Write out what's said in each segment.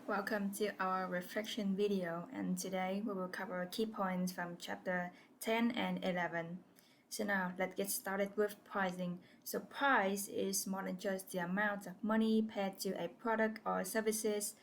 Welcome to our reflection video, and today we will cover key points from chapter 10 and 11. So now let's get started with pricing. So price is more than just the amount of money paid to a product or services.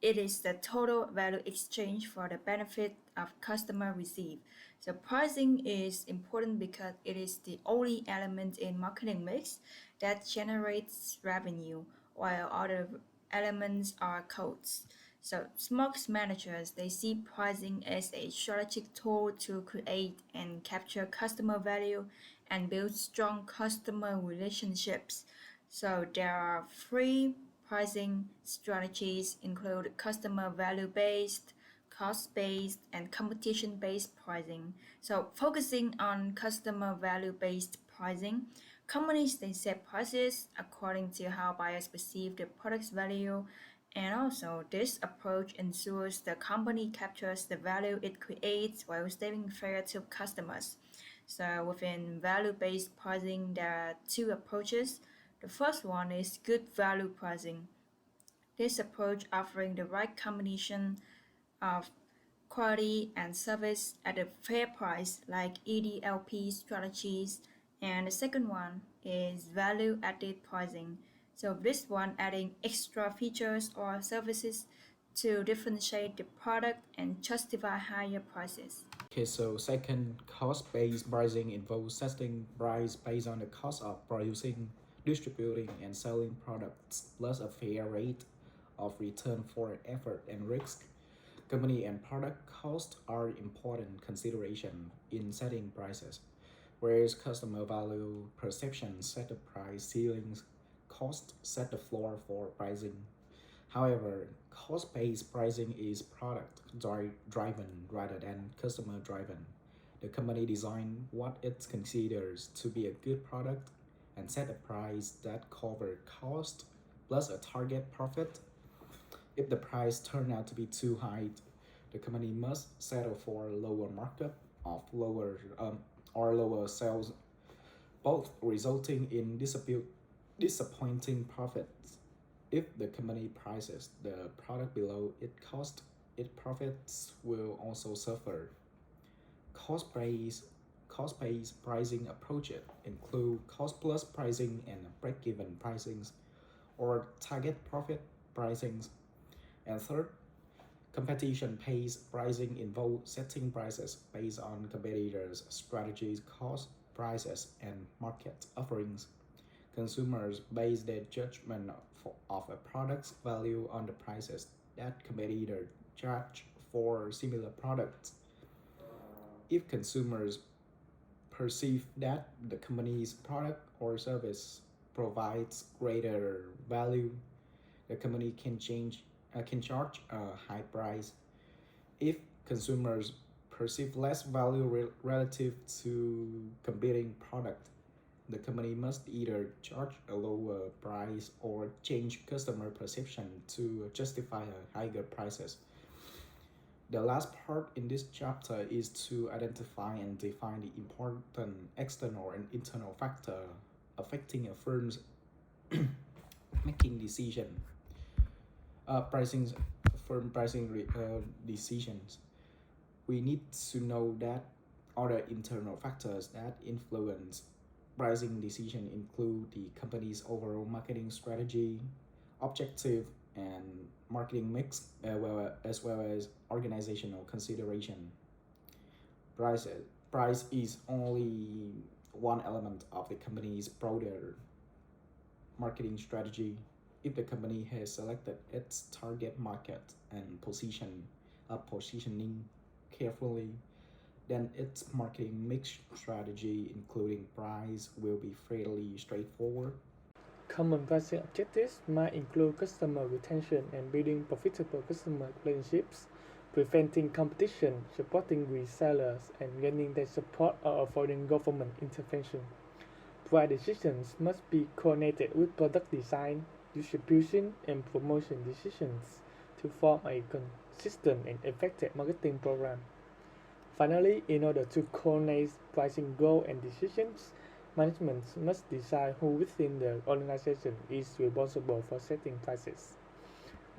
It is the total value exchange for the benefit of customer receive. So pricing is important because it is the only element in marketing mix that generates revenue, while other elements are costs. So smart managers they see pricing as a strategic tool to create and capture customer value and build strong customer relationships. So there are three pricing strategies include customer value based, cost based, and competition based pricing. So focusing on customer value based pricing, companies they set prices according to how buyers perceive the product's value, and also this approach ensures the company captures the value it creates while staying fair to customers. So within value-based pricing, there are two approaches. The first one is good value pricing. This approach offering the right combination of quality and service at a fair price like EDLP strategies. And the second one is value added pricing. So this one adding extra features or services to differentiate the product and justify higher prices. Okay, so second, cost-based pricing involves setting price based on the cost of producing, distributing, and selling products, plus a fair rate of return for effort and risk. Company and product costs are important consideration in setting prices, whereas customer value perception set the price ceilings, cost set the floor for pricing. However, cost-based pricing is product-driven rather than customer-driven. The company designs what it considers to be a good product and set a price that covers cost plus a target profit. If the price turns out to be too high, the company must settle for lower markup of lower sales, both resulting in disappointing profits. If the company prices the product below its cost, its profits will also suffer. Cost-based cost-based pricing approaches include cost-plus pricing and break-even pricings, or target profit pricings. And third, competition-based pricing involves setting prices based on competitors' strategies, cost, prices, and market offerings. Consumers base their judgment of a product's value on the prices that competitors charge for similar products. If consumers perceive that the company's product or service provides greater value, the company can charge a high price. If consumers perceive less value relative to competing product, the company must either charge a lower price or change customer perception to justify a higher prices. The last part in this chapter is to identify and define the important external and internal factor affecting a firm's making decision. Pricing firm pricing decisions. We need to know that other internal factors that influence pricing decision include the company's overall marketing strategy, objective, and marketing mix, as well as organizational consideration. Price, price is only one element of the company's broader marketing strategy. If the company has selected its target market and positioning carefully, then its marketing mix strategy, including price, will be fairly straightforward. Common pricing objectives might include customer retention and building profitable customer relationships, preventing competition, supporting resellers, and gaining their support or avoiding government intervention. Price decisions must be coordinated with product design, distribution, and promotion decisions to form a consistent and effective marketing program. Finally, in order to coordinate pricing goals and decisions, management must decide who within the organization is responsible for setting prices.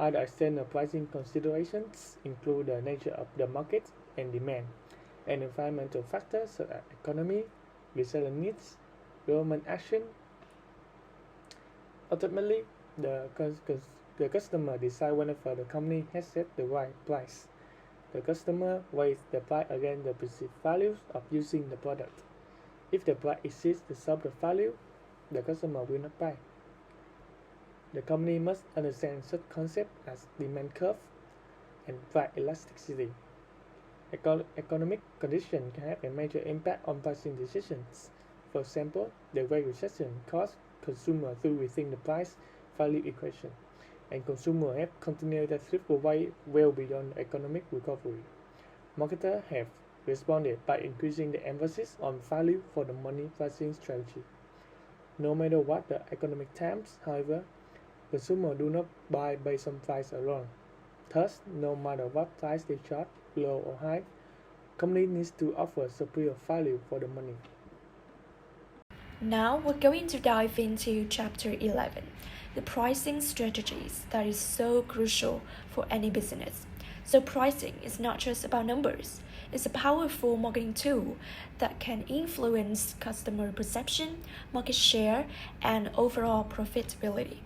Other external pricing considerations include the nature of the market and demand, and environmental factors such as economy, reseller needs, government action. Ultimately, the customer decides whenever the company has set the right price. The customer weighs the price against the perceived values of using the product. If the price exceeds the subject value, the customer will not buy. The company must understand such concepts as demand curve and price elasticity. Economic conditions can have a major impact on pricing decisions. For example, the Great Recession caused consumers to rethink the price-value equation, and consumers have continued their shift away well beyond economic recovery. Marketers have responded by increasing the emphasis on value for the money pricing strategy. No matter what the economic times, however, consumers do not buy based on price alone. Thus, no matter what price they charge, low or high, company needs to offer superior value for the money. Now we're going to dive into chapter 11, the pricing strategies that is so crucial for any business. So pricing is not just about numbers. It's a powerful marketing tool that can influence customer perception, market share, and overall profitability.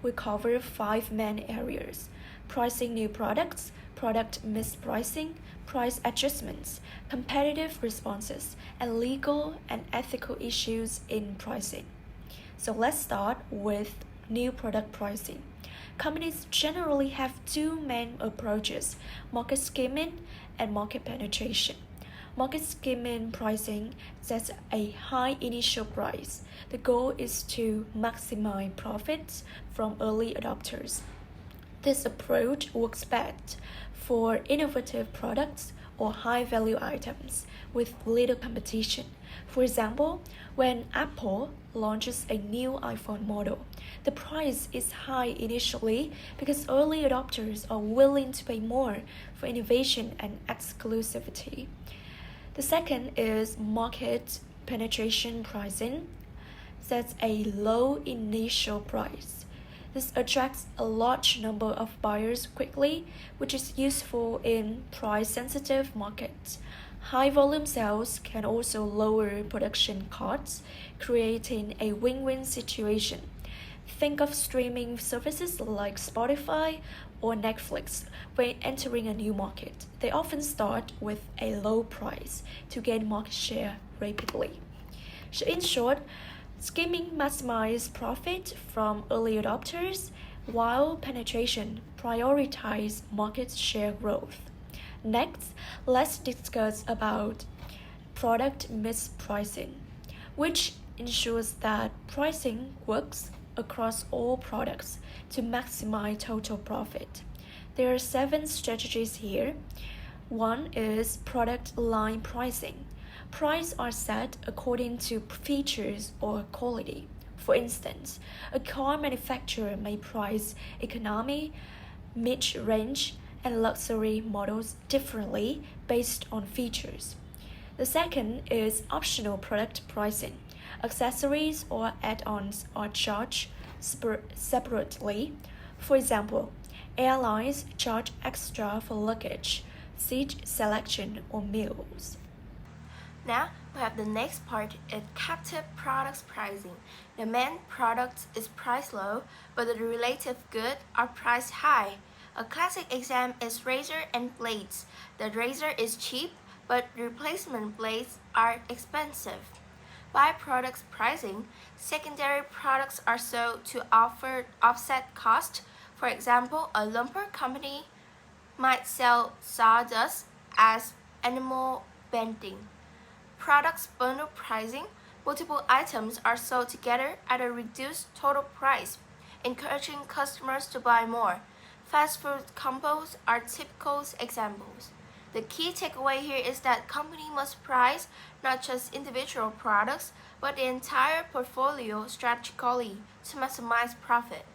We cover 5 main areas: pricing new products, product mispricing, price adjustments, competitive responses, and legal and ethical issues in pricing. So let's start with new product pricing. Companies generally have two main approaches: market skimming and market penetration. Market skimming pricing sets a high initial price. The goal is to maximize profits from early adopters. This approach works best for innovative products or high value items with little competition. For example, when Apple launches a new iPhone model, the price is high initially because early adopters are willing to pay more for innovation and exclusivity. The second is market penetration pricing, sets a low initial price. This attracts a large number of buyers quickly, which is useful in price-sensitive markets. High volume sales can also lower production costs, creating a win-win situation. Think of streaming services like Spotify or Netflix when entering a new market. They often start with a low price to gain market share rapidly. So in short, skimming maximizes profit from early adopters, while penetration prioritizes market share growth. Next, let's discuss about product mispricing, which ensures that pricing works across all products to maximize total profit. There are 7 strategies here. One is product line pricing. Prices are set according to features or quality. For instance, a car manufacturer may price economy, mid-range, and luxury models differently based on features. The second is optional product pricing. Accessories or add-ons are charged separately. For example, airlines charge extra for luggage, seat selection, or meals. Now we have the next part is captive products pricing. The main product is priced low, but the relative goods are priced high. A classic example is razor and blades. The razor is cheap, but replacement blades are expensive. By products pricing, secondary products are sold to offset cost. For example, a lumber company might sell sawdust as animal bedding. Products bundle pricing, multiple items are sold together at a reduced total price, encouraging customers to buy more. Fast food combos are typical examples. The key takeaway here is that company must price not just individual products, but the entire portfolio strategically to maximize profit.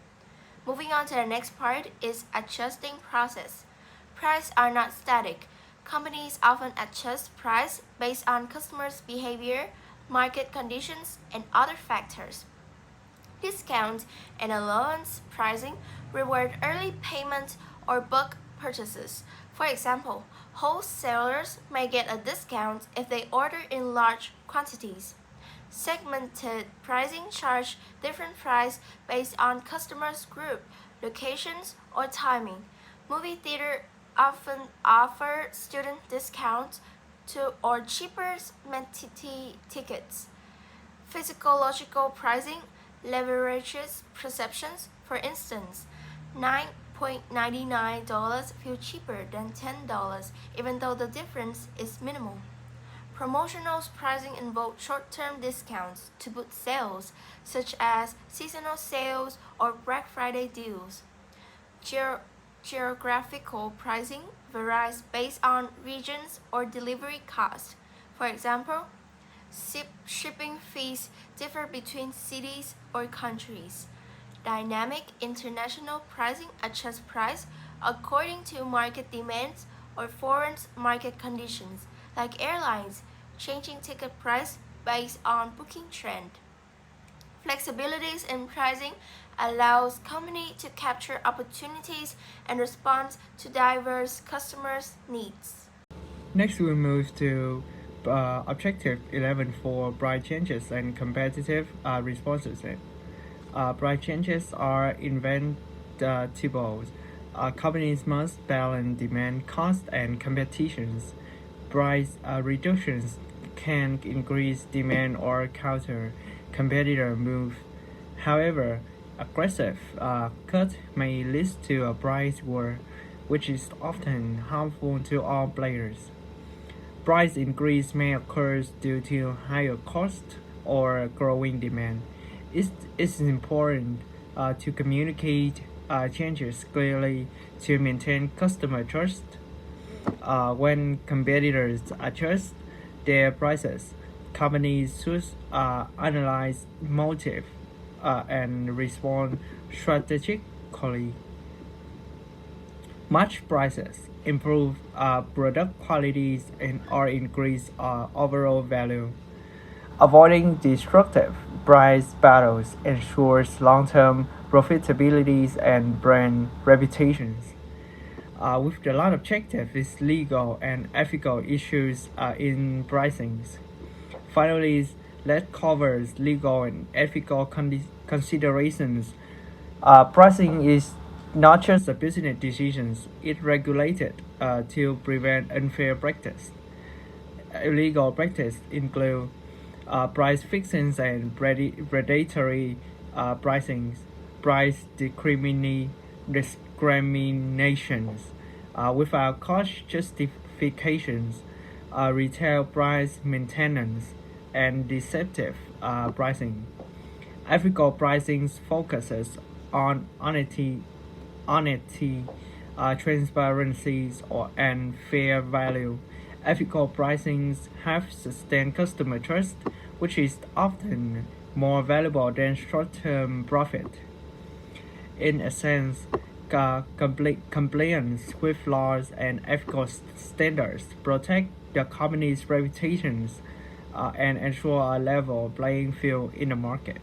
Moving on to the next part is adjusting process. Prices are not static. Companies often adjust price based on customers' behavior, market conditions, and other factors. Discount and allowance pricing reward early payments or bulk purchases. For example, wholesalers may get a discount if they order in large quantities. Segmented pricing charge different price based on customers group, locations, or timing. Movie theater often offer student discounts to or cheaper matinee tickets. Physiological pricing leverages perceptions. For instance, $9.99 feel cheaper than $10 even though the difference is minimal. Promotional pricing involves short-term discounts to boost sales, such as seasonal sales or Black Friday deals. Geographical pricing varies based on regions or delivery costs. For example, shipping fees differ between cities or countries. Dynamic international pricing adjusts price according to market demands or foreign market conditions, like airlines changing ticket price based on booking trend. Flexibilities in pricing allows company to capture opportunities and respond to diverse customers' needs. Next, we move to Objective 11 for price changes and competitive responses. Price changes are inventable. Companies must balance demand, cost, and competitions. Price reductions can increase demand or counter competitor moves. However, aggressive cut may lead to a price war, which is often harmful to all players. Price increase may occur due to higher cost or growing demand. It's important to communicate changes clearly to maintain customer trust. When competitors adjust their prices, companies should analyze motive and respond strategically. Match prices improve product qualities and or increase overall value. Avoiding destructive price battles ensures long-term profitability and brand reputations. With the last objective is legal and ethical issues in pricings. Finally, let's cover legal and ethical considerations. Pricing is not just a business decision, it's regulated to prevent unfair practice. Illegal practice include price fixings and predatory pricing, price discriminations without cost justifications, retail price maintenance, and deceptive pricing. Ethical pricing focuses on honesty, transparency, and fair value. Ethical pricings have sustained customer trust, which is often more valuable than short-term profit. In essence, compliance with laws and ethical standards protect the company's reputations and ensure a level playing field in the market.